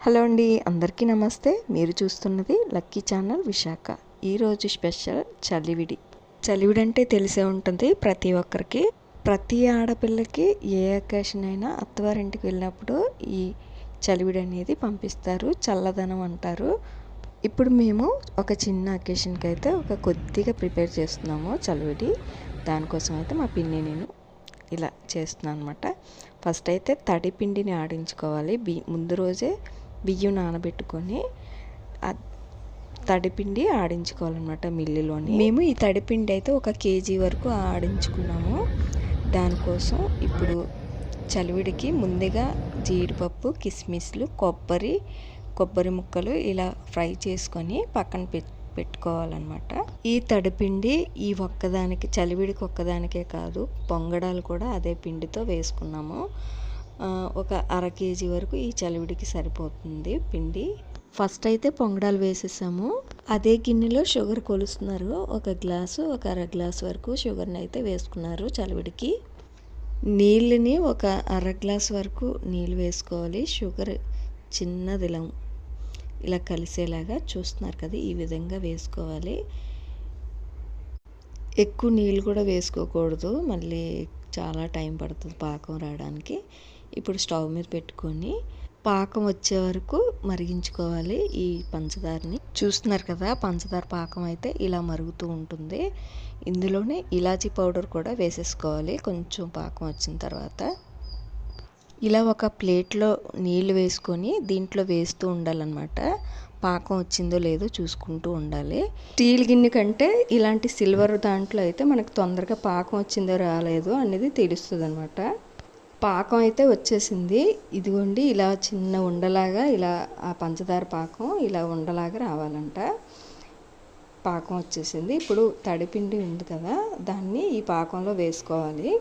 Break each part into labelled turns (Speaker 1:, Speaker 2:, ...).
Speaker 1: Hello అండి, అందరికీ నమస్తే. మీరు చూస్తున్నది లక్కీ ఛానల్ విశాఖ. ఈరోజు స్పెషల్ చలివిడి. చలివిడి అంటే తెలిసే ఉంటుంది ప్రతి ఒక్కరికి. ప్రతి ఆడపిల్లకి ఏ అకేషన్ అయినా అత్తవారింటికి వెళ్ళినప్పుడు ఈ చలివిడి అనేది పంపిస్తారు, చల్లదనం అంటారు. ఇప్పుడు మేము ఒక చిన్న అకేషన్కి అయితే ఒక కొద్దిగా ప్రిపేర్ చేస్తున్నాము చలివిడి. దానికోసం అయితే మా పిన్ని నేను ఇలా చేస్తున్నాను అనమాట. ఫస్ట్ అయితే తడి పిండిని ఆడించుకోవాలి. ముందు రోజే బియ్యం నానబెట్టుకొని తడిపిండి ఆడించుకోవాలన్నమాట మిల్లులోని. మేము ఈ తడిపిండి అయితే 1 kg వరకు ఆడించుకున్నాము. దానికోసం ఇప్పుడు చలివిడికి ముందుగా జీడిపప్పు, కిస్మిస్లు, కొబ్బరి ముక్కలు ఇలా ఫ్రై చేసుకొని పక్కన పెట్టుకోవాలన్నమాట. ఈ తడిపిండి ఈ ఒక్కదానికి చలివిడికి ఒక్కదానికే కాదు, పొంగడాలు కూడా అదే పిండితో వేసుకున్నాము. ఒక 1/2 kg వరకు ఈ చలివిడికి సరిపోతుంది పిండి. ఫస్ట్ అయితే పొంగడాలు వేసేసాము. అదే గిన్నెలో షుగర్ కొలుస్తున్నారు. 1 గ్లాసు, 1/2 గ్లాసు వరకు షుగర్ని అయితే వేసుకున్నారు చలివిడికి. నీళ్ళని 1/2 గ్లాసు వరకు నీళ్ళు వేసుకోవాలి. షుగర్ చిన్నది ఇలా కలిసేలాగా చూస్తున్నారు కదా, ఈ విధంగా వేసుకోవాలి. ఎక్కువ నీళ్ళు కూడా వేసుకోకూడదు, మళ్ళీ చాలా టైం పడుతుంది పాకం రావడానికి. ఇప్పుడు స్టవ్ మీద పెట్టుకొని పాకం వచ్చే వరకు మరిగించుకోవాలి. ఈ పంచదారని చూస్తున్నారు కదా, పంచదార పాకం అయితే ఇలా మరుగుతూ ఉంటుంది. ఇందులోనే ఇలాచీ పౌడర్ కూడా వేసేసుకోవాలి కొంచెం పాకం వచ్చిన తర్వాత. ఇలా ఒక ప్లేట్లో నీళ్ళు వేసుకొని దీంట్లో వేస్తూ ఉండాలన్నమాట. పాకం వచ్చిందో లేదో చూసుకుంటూ ఉండాలి. స్టీల్ గిన్నె కంటే ఇలాంటి సిల్వర్ దాంట్లో అయితే మనకు తొందరగా పాకం వచ్చిందో రాలేదో అనేది తెలుస్తుంది అనమాట. పాకం అయితే వచ్చేసింది. ఇదిగోండి, ఇలా చిన్న ఉండలాగా ఇలా ఆ పంచదార పాకం ఇలా ఉండలాగా రావాలంట. పాకం వచ్చేసింది. ఇప్పుడు తడిపిండి ఉంది కదా, దాన్ని ఈ పాకంలో వేసుకోవాలి.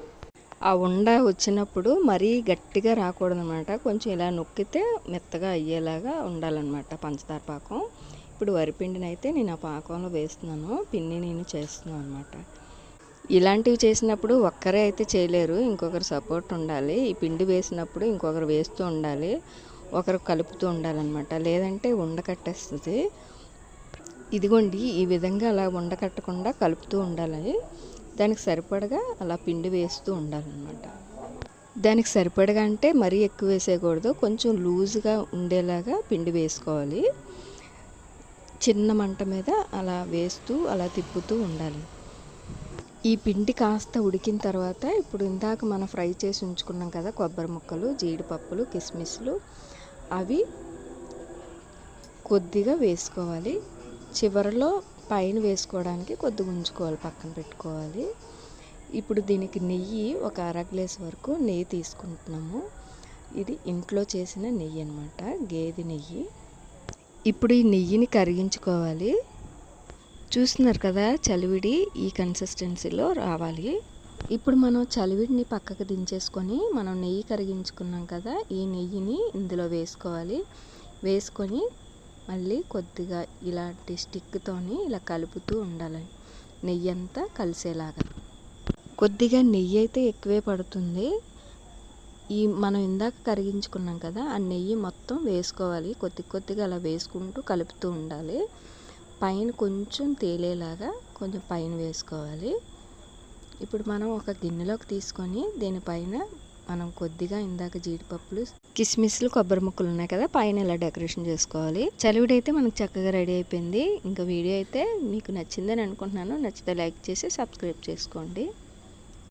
Speaker 1: ఆ ఉండ వచ్చినప్పుడు మరీ గట్టిగా రాకూడదనమాట, కొంచెం ఇలా నొక్కితే మెత్తగా అయ్యేలాగా ఉండాలన్నమాట పంచదార పాకం. ఇప్పుడు వరిపిండిని అయితే నేను ఆ పాకంలో వేస్తున్నాను, పిన్ని నేను చేస్తున్నాను అనమాట. ఇలాంటివి చేసినప్పుడు ఒక్కరే అయితే చేయలేరు, ఇంకొకరు సపోర్ట్ ఉండాలి. ఈ పిండి వేసినప్పుడు ఇంకొకరు వేస్తూ ఉండాలి, ఒకరు కలుపుతూ ఉండాలన్నమాట, లేదంటే ఉండకట్టేస్తుంది. ఇదిగోండి, ఈ విధంగా అలా ఉండకట్టకుండా కలుపుతూ ఉండాలి. దానికి సరిపడగా అలా పిండి వేస్తూ ఉండాలన్నమాట. దానికి సరిపడగా అంటే మరీ ఎక్కువ వేసేయకూడదు, కొంచెం లూజ్గా ఉండేలాగా పిండి వేసుకోవాలి. చిన్న మంట మీద అలా వేస్తూ అలా తిప్పుతూ ఉండాలి. ఈ పిండి కాస్త ఉడికిన తర్వాత ఇప్పుడు ఇందాక మనం ఫ్రై చేసి ఉంచుకున్నాం కదా కొబ్బరి ముక్కలు, జీడిపప్పులు, కిస్మిస్లు, అవి కొద్దిగా వేసుకోవాలి. చివరిలో పైన వేసుకోవడానికి కొద్దిగా ఉంచుకోవాలి, పక్కన పెట్టుకోవాలి. ఇప్పుడు దీనికి నెయ్యి 1/2 గ్లాసు వరకు నెయ్యి తీసుకుంటున్నాము. ఇది ఇంట్లో చేసిన నెయ్యి అనమాట, గేదె నెయ్యి. ఇప్పుడు ఈ నెయ్యిని కరిగించుకోవాలి. చూస్తున్నారు కదా, చలివిడి ఈ కన్సిస్టెన్సీలో రావాలి. ఇప్పుడు మనం చలివిడిని పక్కకు దించేసుకొని మనం నెయ్యి కరిగించుకున్నాం కదా, ఈ నెయ్యిని ఇందులో వేసుకోవాలి. వేసుకొని మళ్ళీ కొద్దిగా ఇలాంటి స్టిక్తోని ఇలా కలుపుతూ ఉండాలి, నెయ్యి అంతా కలిసేలాగా. కొద్దిగా నెయ్యి అయితే ఎక్కువే పడుతుంది. మనం ఇందాక కరిగించుకున్నాం కదా, ఆ నెయ్యి మొత్తం వేసుకోవాలి. కొద్దిగా అలా వేసుకుంటూ కలుపుతూ ఉండాలి. పైన కొంచెం తేలేలాగా కొంచెం పైన వేసుకోవాలి. ఇప్పుడు మనం ఒక గిన్నెలోకి తీసుకొని దీనిపైన మనం కొద్దిగా ఇందాక జీడిపప్పులు, కిస్మిస్లు, కొబ్బరి ముక్కలు ఉన్నాయి కదా, పైన ఇలా డెకరేషన్ చేసుకోవాలి. చలివిడి అయితే మనకు చక్కగా రెడీ అయిపోయింది. ఇంకా వీడియో అయితే మీకు నచ్చిందని అనుకుంటున్నాను. నచ్చితే లైక్ చేసి సబ్స్క్రైబ్ చేసుకోండి.